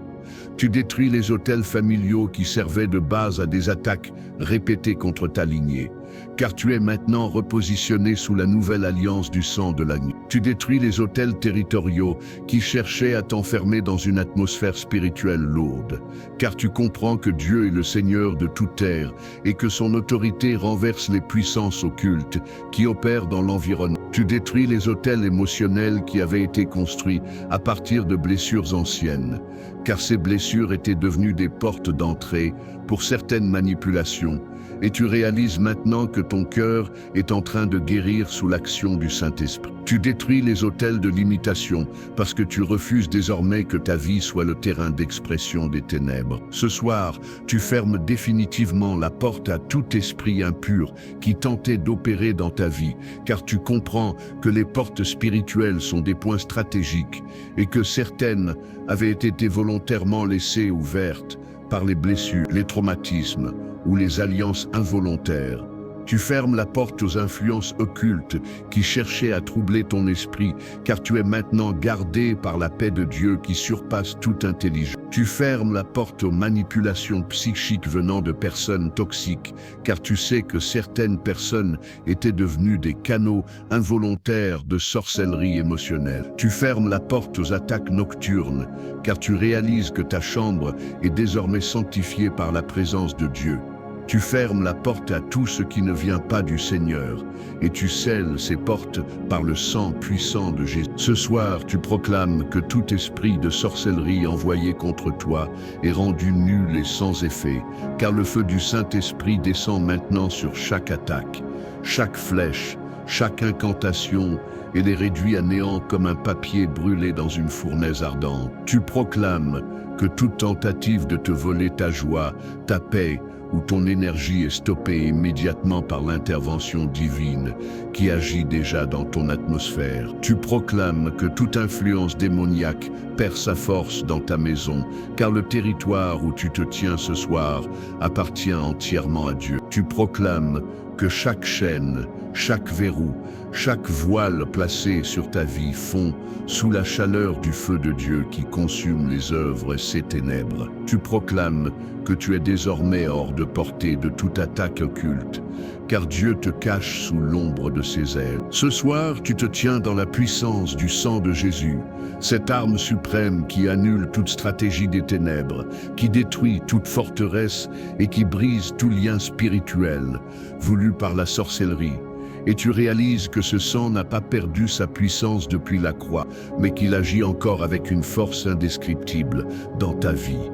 Tu détruis les autels familiaux qui servaient de base à des attaques répétées contre ta lignée, car tu es maintenant repositionné sous la nouvelle alliance du sang de l'agneau. Tu détruis les autels territoriaux qui cherchaient à t'enfermer dans une atmosphère spirituelle lourde, car tu comprends que Dieu est le Seigneur de toute terre et que son autorité renverse les puissances occultes qui opèrent dans l'environnement. Tu détruis les autels émotionnels qui avaient été construits à partir de blessures anciennes, car ces blessures étaient devenues des portes d'entrée pour certaines manipulations, et tu réalises maintenant que ton cœur est en train de guérir sous l'action du Saint-Esprit. Tu détruis les autels de l'imitation parce que tu refuses désormais que ta vie soit le terrain d'expression des ténèbres. Ce soir, tu fermes définitivement la porte à tout esprit impur qui tentait d'opérer dans ta vie, car tu comprends que les portes spirituelles sont des points stratégiques et que certaines avaient été volontairement laissées ouvertes par les blessures, les traumatismes ou les alliances involontaires. Tu fermes la porte aux influences occultes qui cherchaient à troubler ton esprit, car tu es maintenant gardé par la paix de Dieu qui surpasse toute intelligence. Tu fermes la porte aux manipulations psychiques venant de personnes toxiques, car tu sais que certaines personnes étaient devenues des canaux involontaires de sorcellerie émotionnelle. Tu fermes la porte aux attaques nocturnes, car tu réalises que ta chambre est désormais sanctifiée par la présence de Dieu. Tu fermes la porte à tout ce qui ne vient pas du Seigneur, et tu scelles ces portes par le sang puissant de Jésus. Ce soir, tu proclames que tout esprit de sorcellerie envoyé contre toi est rendu nul et sans effet, car le feu du Saint-Esprit descend maintenant sur chaque attaque, chaque flèche, chaque incantation, et les réduit à néant comme un papier brûlé dans une fournaise ardente. Tu proclames que toute tentative de te voler ta joie, ta paix où ton énergie est stoppée immédiatement par l'intervention divine qui agit déjà dans ton atmosphère. Tu proclames que toute influence démoniaque perd sa force dans ta maison, car le territoire où tu te tiens ce soir appartient entièrement à Dieu. Tu proclames que chaque chaîne, chaque verrou, chaque voile placé sur ta vie fond sous la chaleur du feu de Dieu qui consume les œuvres et ses ténèbres. Tu proclames que tu es désormais hors de portée de toute attaque occulte, car Dieu te cache sous l'ombre de ses ailes. Ce soir, tu te tiens dans la puissance du sang de Jésus, cette arme suprême qui annule toute stratégie des ténèbres, qui détruit toute forteresse et qui brise tout lien spirituel voulu par la sorcellerie. Et tu réalises que ce sang n'a pas perdu sa puissance depuis la croix, mais qu'il agit encore avec une force indescriptible dans ta vie.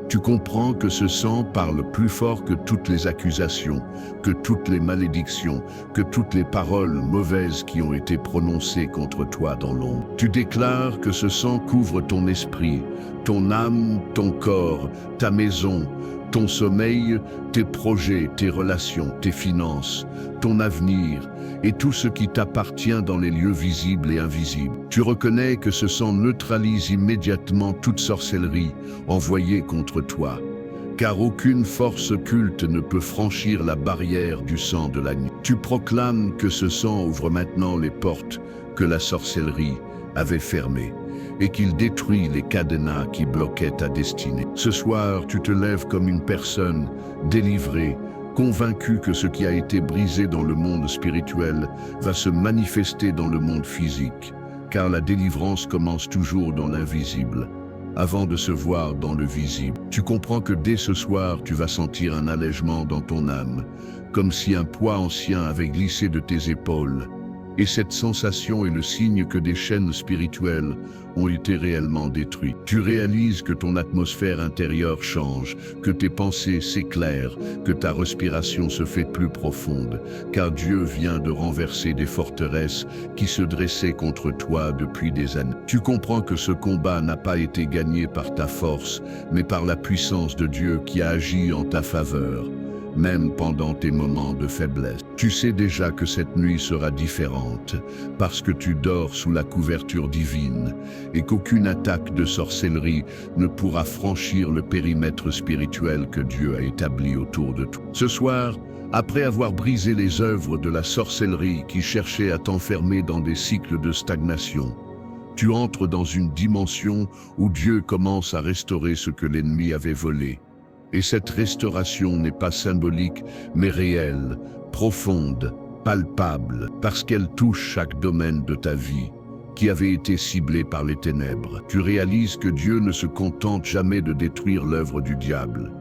Tu comprends que ce sang parle plus fort que toutes les accusations, que toutes les malédictions, que toutes les paroles mauvaises qui ont été prononcées contre toi dans l'ombre. Tu déclares que ce sang couvre ton esprit, ton âme, ton corps, ta maison, ton sommeil, tes projets, tes relations, tes finances, ton avenir et tout ce qui t'appartient dans les lieux visibles et invisibles. Tu reconnais que ce sang neutralise immédiatement toute sorcellerie envoyée contre toi, car aucune force occulte ne peut franchir la barrière du sang de l'agneau. Tu proclames que ce sang ouvre maintenant les portes que la sorcellerie avait fermées, et qu'il détruit les cadenas qui bloquaient ta destinée. Ce soir, tu te lèves comme une personne délivrée, convaincu que ce qui a été brisé dans le monde spirituel va se manifester dans le monde physique, car la délivrance commence toujours dans l'invisible, avant de se voir dans le visible. Tu comprends que dès ce soir, tu vas sentir un allègement dans ton âme, comme si un poids ancien avait glissé de tes épaules. Et cette sensation est le signe que des chaînes spirituelles ont été réellement détruites. Tu réalises que ton atmosphère intérieure change, que tes pensées s'éclairent, que ta respiration se fait plus profonde, car Dieu vient de renverser des forteresses qui se dressaient contre toi depuis des années. Tu comprends que ce combat n'a pas été gagné par ta force, mais par la puissance de Dieu qui a agi en ta faveur, même pendant tes moments de faiblesse. Tu sais déjà que cette nuit sera différente, parce que tu dors sous la couverture divine, et qu'aucune attaque de sorcellerie ne pourra franchir le périmètre spirituel que Dieu a établi autour de toi. Ce soir, après avoir brisé les œuvres de la sorcellerie qui cherchait à t'enfermer dans des cycles de stagnation, tu entres dans une dimension où Dieu commence à restaurer ce que l'ennemi avait volé. Et cette restauration n'est pas symbolique, mais réelle, profonde, palpable, parce qu'elle touche chaque domaine de ta vie qui avait été ciblé par les ténèbres. Tu réalises que Dieu ne se contente jamais de détruire l'œuvre du diable,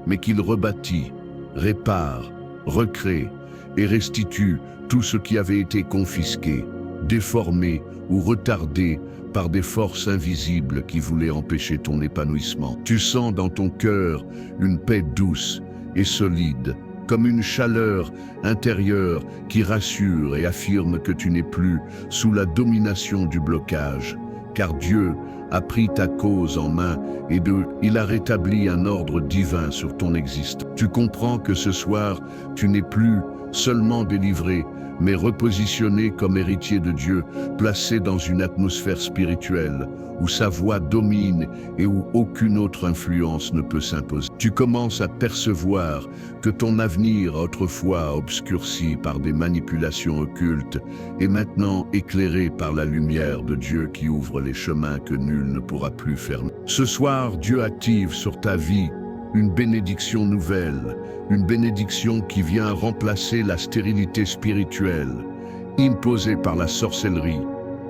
mais qu'il rebâtit, répare, recrée et restitue tout ce qui avait été confisqué, déformé ou retardé par des forces invisibles qui voulaient empêcher ton épanouissement. Tu sens dans ton cœur une paix douce et solide, comme une chaleur intérieure qui rassure et affirme que tu n'es plus sous la domination du blocage, car Dieu a pris ta cause en main et il a rétabli un ordre divin sur ton existence. Tu comprends que ce soir, tu n'es plus seulement délivré, mais repositionné comme héritier de Dieu, placé dans une atmosphère spirituelle, où sa voix domine et où aucune autre influence ne peut s'imposer. Tu commences à percevoir que ton avenir, autrefois obscurci par des manipulations occultes, est maintenant éclairé par la lumière de Dieu qui ouvre les chemins que nul ne pourra plus fermer. Ce soir, Dieu active sur ta vie une bénédiction nouvelle, une bénédiction qui vient remplacer la stérilité spirituelle, imposée par la sorcellerie.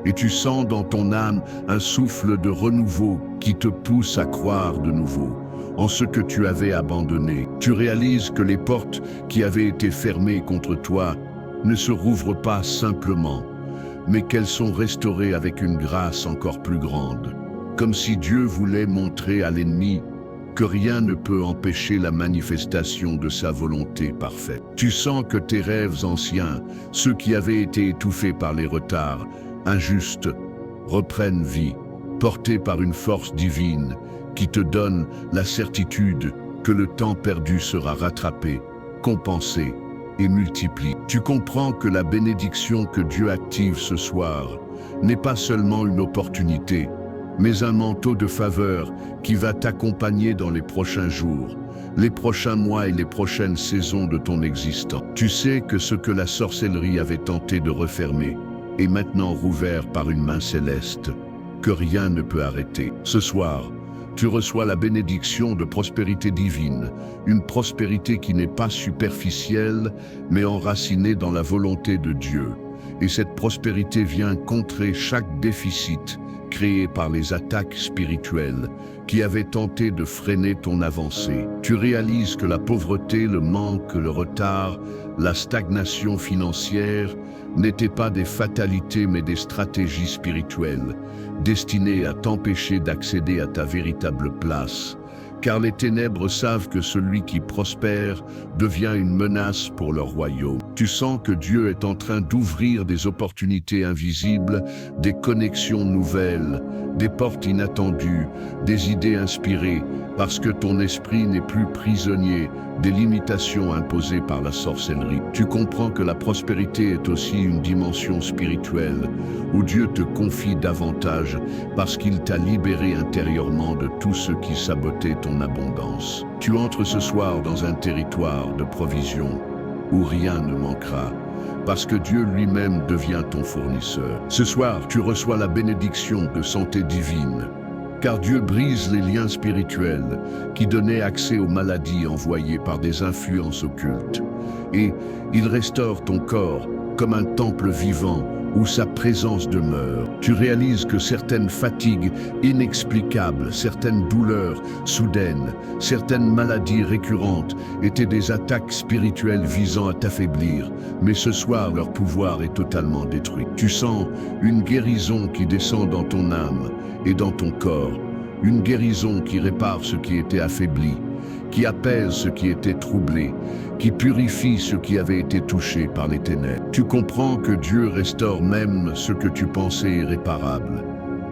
Et tu sens dans ton âme un souffle de renouveau qui te pousse à croire de nouveau en ce que tu avais abandonné. Tu réalises que les portes qui avaient été fermées contre toi ne se rouvrent pas simplement, mais qu'elles sont restaurées avec une grâce encore plus grande, comme si Dieu voulait montrer à l'ennemi que rien ne peut empêcher la manifestation de sa volonté parfaite. Tu sens que tes rêves anciens, ceux qui avaient été étouffés par les retards injustes, reprennent vie, portés par une force divine qui te donne la certitude que le temps perdu sera rattrapé, compensé et multiplié. Tu comprends que la bénédiction que Dieu active ce soir n'est pas seulement une opportunité, mais un manteau de faveur qui va t'accompagner dans les prochains jours, les prochains mois et les prochaines saisons de ton existence. Tu sais que ce que la sorcellerie avait tenté de refermer est maintenant rouvert par une main céleste, que rien ne peut arrêter. Ce soir, tu reçois la bénédiction de prospérité divine, une prospérité qui n'est pas superficielle, mais enracinée dans la volonté de Dieu. Et cette prospérité vient contrer chaque déficit créé par les attaques spirituelles qui avaient tenté de freiner ton avancée. Tu réalises que la pauvreté, le manque, le retard, la stagnation financière n'étaient pas des fatalités mais des stratégies spirituelles destinées à t'empêcher d'accéder à ta véritable place. Car les ténèbres savent que celui qui prospère devient une menace pour leur royaume. Tu sens que Dieu est en train d'ouvrir des opportunités invisibles, des connexions nouvelles, des portes inattendues, des idées inspirées, parce que ton esprit n'est plus prisonnier des limitations imposées par la sorcellerie. Tu comprends que la prospérité est aussi une dimension spirituelle, où Dieu te confie davantage parce qu'il t'a libéré intérieurement de tout ce qui sabotait ton abondance. Tu entres ce soir dans un territoire de provision où rien ne manquera, parce que Dieu lui-même devient ton fournisseur. Ce soir, tu reçois la bénédiction de santé divine, car Dieu brise les liens spirituels qui donnaient accès aux maladies envoyées par des influences occultes. Et il restaure ton corps comme un temple vivant où sa présence demeure. Tu réalises que certaines fatigues inexplicables, certaines douleurs soudaines, certaines maladies récurrentes étaient des attaques spirituelles visant à t'affaiblir, mais ce soir leur pouvoir est totalement détruit. Tu sens une guérison qui descend dans ton âme et dans ton corps, une guérison qui répare ce qui était affaibli, qui apaise ce qui était troublé, qui purifie ce qui avait été touché par les ténèbres. Tu comprends que Dieu restaure même ce que tu pensais irréparable,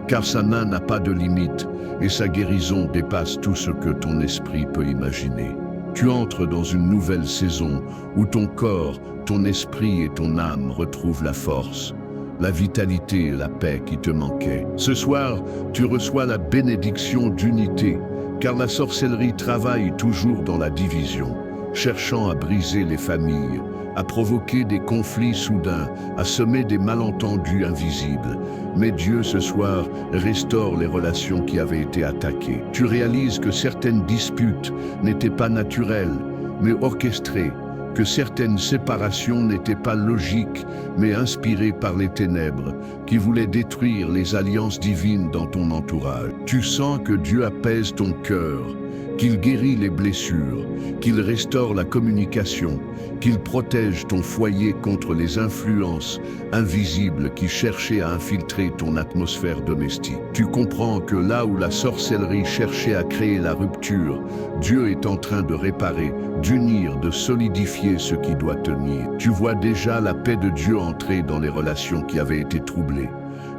car sa main n'a pas de limite et sa guérison dépasse tout ce que ton esprit peut imaginer. Tu entres dans une nouvelle saison où ton corps, ton esprit et ton âme retrouvent la force, la vitalité et la paix qui te manquaient. Ce soir, tu reçois la bénédiction d'unité, car la sorcellerie travaille toujours dans la division, cherchant à briser les familles, à provoquer des conflits soudains, à semer des malentendus invisibles. Mais Dieu, ce soir, restaure les relations qui avaient été attaquées. Tu réalises que certaines disputes n'étaient pas naturelles, mais orchestrées, que certaines séparations n'étaient pas logiques, mais inspirées par les ténèbres, qui voulaient détruire les alliances divines dans ton entourage. Tu sens que Dieu apaise ton cœur, qu'il guérit les blessures, qu'il restaure la communication, qu'il protège ton foyer contre les influences invisibles qui cherchaient à infiltrer ton atmosphère domestique. Tu comprends que là où la sorcellerie cherchait à créer la rupture, Dieu est en train de réparer, d'unir, de solidifier ce qui doit tenir. Tu vois déjà la paix de Dieu entrer dans les relations qui avaient été troublées,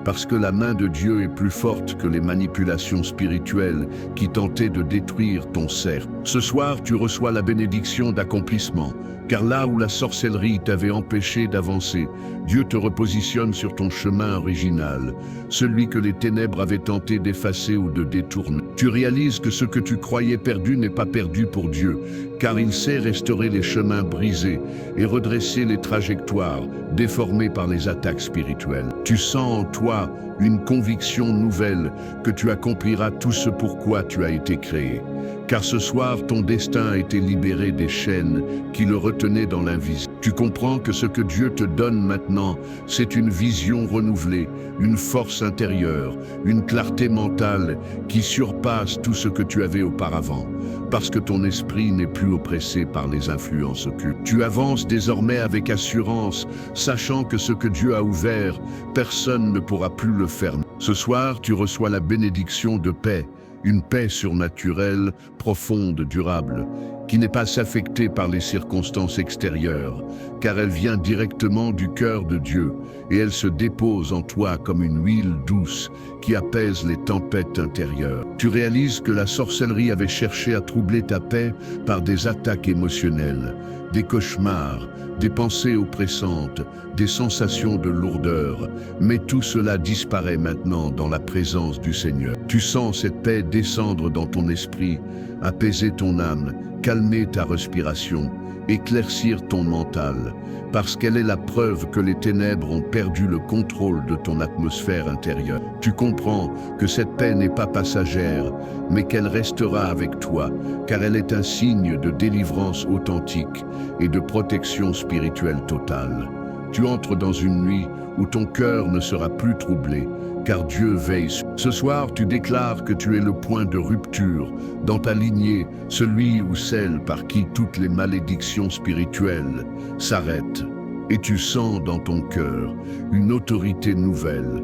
parce que la main de Dieu est plus forte que les manipulations spirituelles qui tentaient de détruire ton cercle. Ce soir, tu reçois la bénédiction d'accomplissement, car là où la sorcellerie t'avait empêché d'avancer, Dieu te repositionne sur ton chemin original, celui que les ténèbres avaient tenté d'effacer ou de détourner. Tu réalises que ce que tu croyais perdu n'est pas perdu pour Dieu, car il sait restaurer les chemins brisés et redresser les trajectoires déformées par les attaques spirituelles. Tu sens en toi une conviction nouvelle que tu accompliras tout ce pourquoi tu as été créé. Car ce soir, ton destin a été libéré des chaînes qui le retenaient dans l'invisible. Tu comprends que ce que Dieu te donne maintenant, c'est une vision renouvelée, une force intérieure, une clarté mentale qui surpasse tout ce que tu avais auparavant, parce que ton esprit n'est plus oppressé par les influences occultes. Tu avances désormais avec assurance, sachant que ce que Dieu a ouvert, personne ne pourra plus le fermer. Ce soir, tu reçois la bénédiction de paix, une paix surnaturelle, profonde, durable, qui n'est pas affectée par les circonstances extérieures, car elle vient directement du cœur de Dieu, et elle se dépose en toi comme une huile douce qui apaise les tempêtes intérieures. Tu réalises que la sorcellerie avait cherché à troubler ta paix par des attaques émotionnelles, des cauchemars, des pensées oppressantes, des sensations de lourdeur, mais tout cela disparaît maintenant dans la présence du Seigneur. Tu sens cette paix descendre dans ton esprit, apaiser ton âme, calmer ta respiration, éclaircir ton mental, parce qu'elle est la preuve que les ténèbres ont perdu le contrôle de ton atmosphère intérieure. Tu comprends que cette paix n'est pas passagère, mais qu'elle restera avec toi, car elle est un signe de délivrance authentique et de protection spirituelle totale. Tu entres dans une nuit où ton cœur ne sera plus troublé, car Dieu veille. Ce soir, tu déclares que tu es le point de rupture dans ta lignée, celui ou celle par qui toutes les malédictions spirituelles s'arrêtent. Et tu sens dans ton cœur une autorité nouvelle,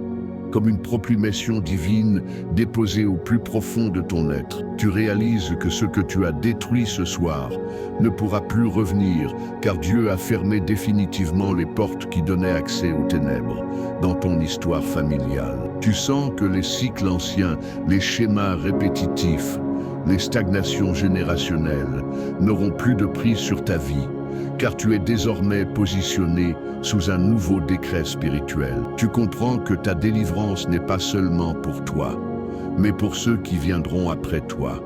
comme une proclamation divine déposée au plus profond de ton être. Tu réalises que ce que tu as détruit ce soir ne pourra plus revenir, car Dieu a fermé définitivement les portes qui donnaient accès aux ténèbres dans ton histoire familiale. Tu sens que les cycles anciens, les schémas répétitifs, les stagnations générationnelles n'auront plus de prise sur ta vie, car tu es désormais positionné sous un nouveau décret spirituel. Tu comprends que ta délivrance n'est pas seulement pour toi, mais pour ceux qui viendront après toi,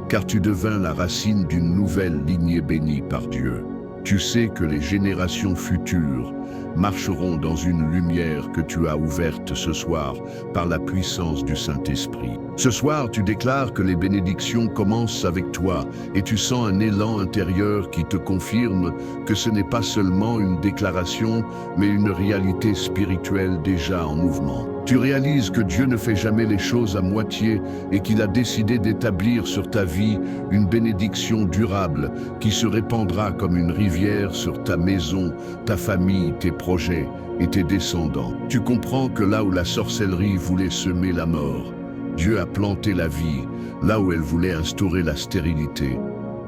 car tu devins la racine d'une nouvelle lignée bénie par Dieu. Tu sais que les générations futures marcheront dans une lumière que tu as ouverte ce soir par la puissance du Saint-Esprit. Ce soir, tu déclares que les bénédictions commencent avec toi et tu sens un élan intérieur qui te confirme que ce n'est pas seulement une déclaration, mais une réalité spirituelle déjà en mouvement. Tu réalises que Dieu ne fait jamais les choses à moitié et qu'il a décidé d'établir sur ta vie une bénédiction durable qui se répandra comme une rivière sur ta maison, ta famille, tes projets et tes descendants. Tu comprends que là où la sorcellerie voulait semer la mort, Dieu a planté la vie, là où elle voulait instaurer la stérilité.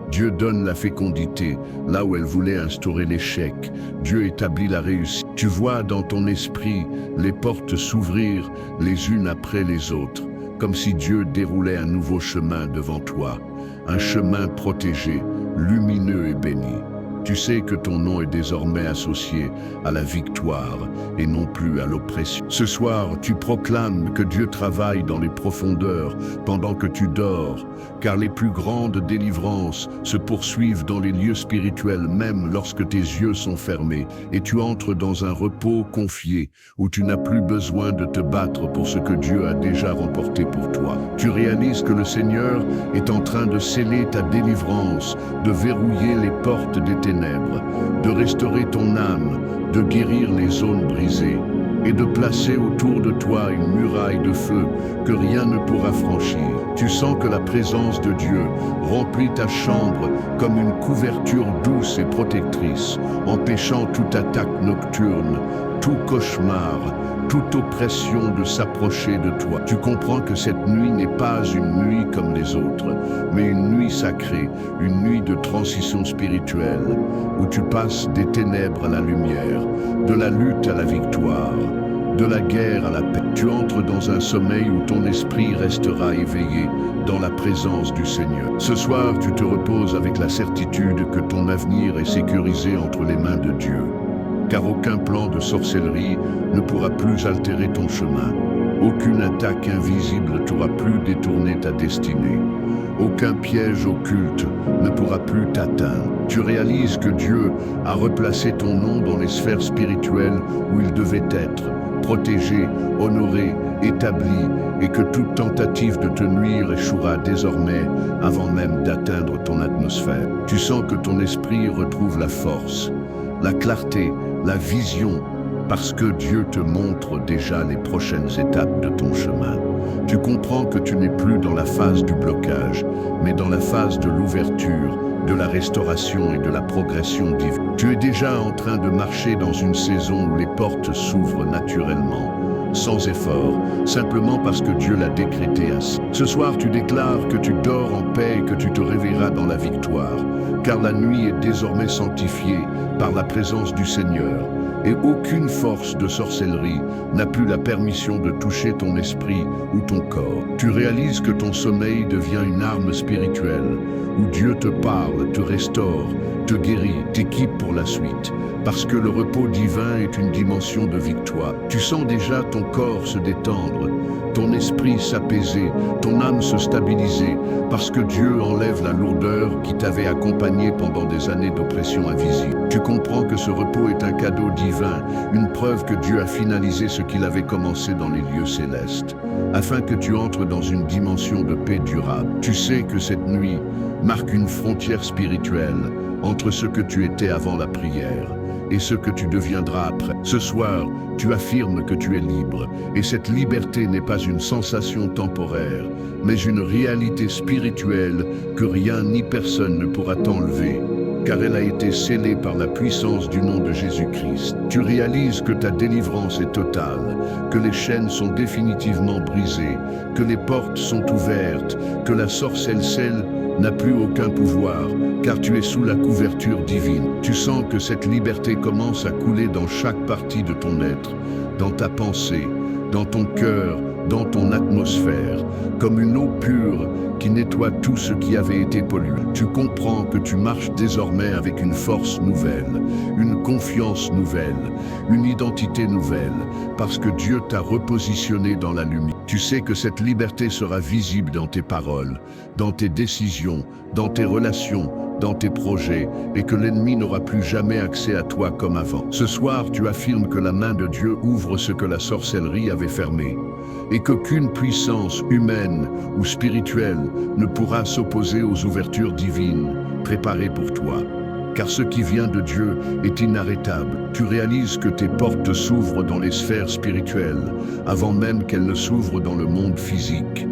Dieu donne la fécondité, là où elle voulait instaurer l'échec. Dieu établit la réussite. Tu vois dans ton esprit les portes s'ouvrir les unes après les autres, comme si Dieu déroulait un nouveau chemin devant toi, un chemin protégé, lumineux et béni. Tu sais que ton nom est désormais associé à la victoire et non plus à l'oppression. Ce soir, tu proclames que Dieu travaille dans les profondeurs pendant que tu dors, car les plus grandes délivrances se poursuivent dans les lieux spirituels même lorsque tes yeux sont fermés, et tu entres dans un repos confié où tu n'as plus besoin de te battre pour ce que Dieu a déjà remporté pour toi. Tu réalises que le Seigneur est en train de sceller ta délivrance, de verrouiller les portes des ténèbres, de restaurer ton âme, de guérir les zones brisées et de placer autour de toi une muraille de feu que rien ne pourra franchir. Tu sens que la présence de Dieu remplit ta chambre comme une couverture douce et protectrice, empêchant toute attaque nocturne, tout cauchemar, toute oppression de s'approcher de toi. Tu comprends que cette nuit n'est pas une nuit comme les autres, mais une nuit sacrée, une nuit de transition spirituelle, où tu passes des ténèbres à la lumière, de la lutte à la victoire, de la guerre à la paix. Tu entres dans un sommeil où ton esprit restera éveillé dans la présence du Seigneur. Ce soir, tu te reposes avec la certitude que ton avenir est sécurisé entre les mains de Dieu, car aucun plan de sorcellerie ne pourra plus altérer ton chemin. Aucune attaque invisible t'aura plus détourné ta destinée. Aucun piège occulte ne pourra plus t'atteindre. Tu réalises que Dieu a replacé ton nom dans les sphères spirituelles où il devait être, protégé, honoré, établi, et que toute tentative de te nuire échouera désormais avant même d'atteindre ton atmosphère. Tu sens que ton esprit retrouve la force, la clarté, la vision, parce que Dieu te montre déjà les prochaines étapes de ton chemin. Tu comprends que tu n'es plus dans la phase du blocage, mais dans la phase de l'ouverture, de la restauration et de la progression divine. Tu es déjà en train de marcher dans une saison où les portes s'ouvrent naturellement, sans effort, simplement parce que Dieu l'a décrété ainsi. Ce soir, tu déclares que tu dors en paix et que tu te réveilleras dans la victoire, car la nuit est désormais sanctifiée par la présence du Seigneur. Et aucune force de sorcellerie n'a plus la permission de toucher ton esprit ou ton corps. Tu réalises que ton sommeil devient une arme spirituelle, où Dieu te parle, te restaure, te guérit, t'équipe pour la suite. Parce que le repos divin est une dimension de victoire. Tu sens déjà ton corps se détendre, ton esprit s'apaiser, ton âme se stabiliser, parce que Dieu enlève la lourdeur qui t'avait accompagné pendant des années d'oppression invisible. Tu comprends que ce repos est un cadeau divin, une preuve que Dieu a finalisé ce qu'il avait commencé dans les lieux célestes, afin que tu entres dans une dimension de paix durable. Tu sais que cette nuit marque une frontière spirituelle entre ce que tu étais avant la prière et ce que tu deviendras après. Ce soir, tu affirmes que tu es libre, et cette liberté n'est pas une sensation temporaire, mais une réalité spirituelle que rien ni personne ne pourra t'enlever, car elle a été scellée par la puissance du nom de Jésus-Christ. Tu réalises que ta délivrance est totale, que les chaînes sont définitivement brisées, que les portes sont ouvertes, que la sorcellerie n'a plus aucun pouvoir, car tu es sous la couverture divine. Tu sens que cette liberté commence à couler dans chaque partie de ton être, dans ta pensée, dans ton cœur, dans ton atmosphère, comme une eau pure qui nettoie tout ce qui avait été pollué. Tu comprends que tu marches désormais avec une force nouvelle, une confiance nouvelle, une identité nouvelle, parce que Dieu t'a repositionné dans la lumière. Tu sais que cette liberté sera visible dans tes paroles, dans tes décisions, dans tes relations, dans tes projets, et que l'ennemi n'aura plus jamais accès à toi comme avant. Ce soir, tu affirmes que la main de Dieu ouvre ce que la sorcellerie avait fermé, et qu'aucune puissance humaine ou spirituelle ne pourra s'opposer aux ouvertures divines préparées pour toi. Car ce qui vient de Dieu est inarrêtable. Tu réalises que tes portes s'ouvrent dans les sphères spirituelles, avant même qu'elles ne s'ouvrent dans le monde physique.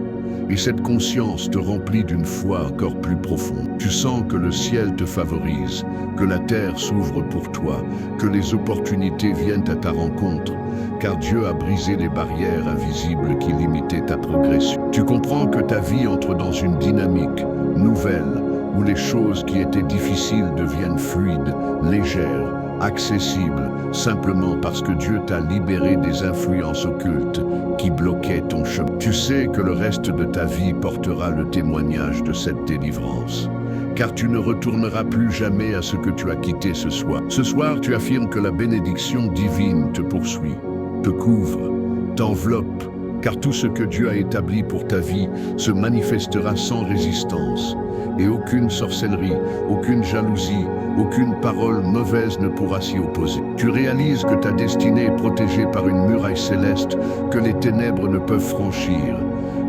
Et cette conscience te remplit d'une foi encore plus profonde. Tu sens que le ciel te favorise, que la terre s'ouvre pour toi, que les opportunités viennent à ta rencontre, car Dieu a brisé les barrières invisibles qui limitaient ta progression. Tu comprends que ta vie entre dans une dynamique nouvelle, où les choses qui étaient difficiles deviennent fluides, légères, accessibles, simplement parce que Dieu t'a libéré des influences occultes qui bloquaient ton chemin. Tu sais que le reste de ta vie portera le témoignage de cette délivrance, car tu ne retourneras plus jamais à ce que tu as quitté ce soir. Ce soir, tu affirmes que la bénédiction divine te poursuit, te couvre, t'enveloppe, car tout ce que Dieu a établi pour ta vie se manifestera sans résistance, et aucune sorcellerie, aucune jalousie, aucune parole mauvaise ne pourra s'y opposer. Tu réalises que ta destinée est protégée par une muraille céleste que les ténèbres ne peuvent franchir,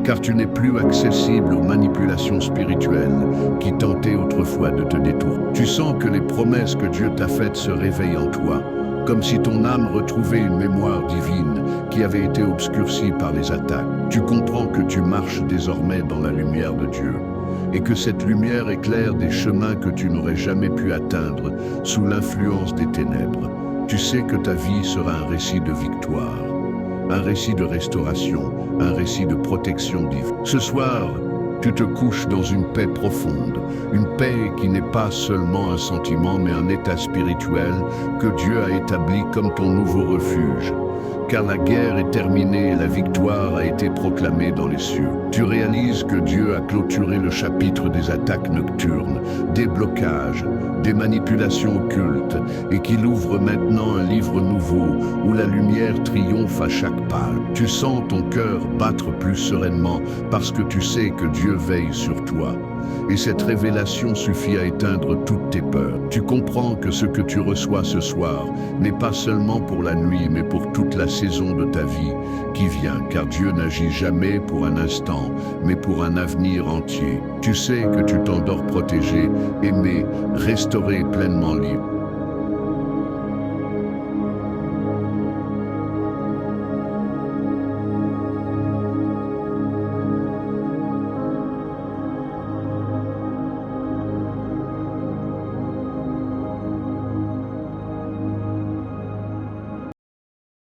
car tu n'es plus accessible aux manipulations spirituelles qui tentaient autrefois de te détourner. Tu sens que les promesses que Dieu t'a faites se réveillent en toi, comme si ton âme retrouvait une mémoire divine qui avait été obscurcie par les attaques. Tu comprends que tu marches désormais dans la lumière de Dieu, et que cette lumière éclaire des chemins que tu n'aurais jamais pu atteindre sous l'influence des ténèbres. Tu sais que ta vie sera un récit de victoire, un récit de restauration, un récit de protection divine. Ce soir, tu te couches dans une paix profonde, une paix qui n'est pas seulement un sentiment mais un état spirituel que Dieu a établi comme ton nouveau refuge. Car la guerre est terminée et la victoire a été proclamée dans les cieux. Tu réalises que Dieu a clôturé le chapitre des attaques nocturnes, des blocages, des manipulations occultes, et qu'il ouvre maintenant un livre nouveau où la lumière triomphe à chaque page. Tu sens ton cœur battre plus sereinement parce que tu sais que Dieu veille sur toi. Et cette révélation suffit à éteindre toutes tes peurs. Tu comprends que ce que tu reçois ce soir n'est pas seulement pour la nuit, mais pour toute la saison de ta vie qui vient, car Dieu n'agit jamais pour un instant, mais pour un avenir entier. Tu sais que tu t'endors protégé, aimé, restauré, pleinement libre.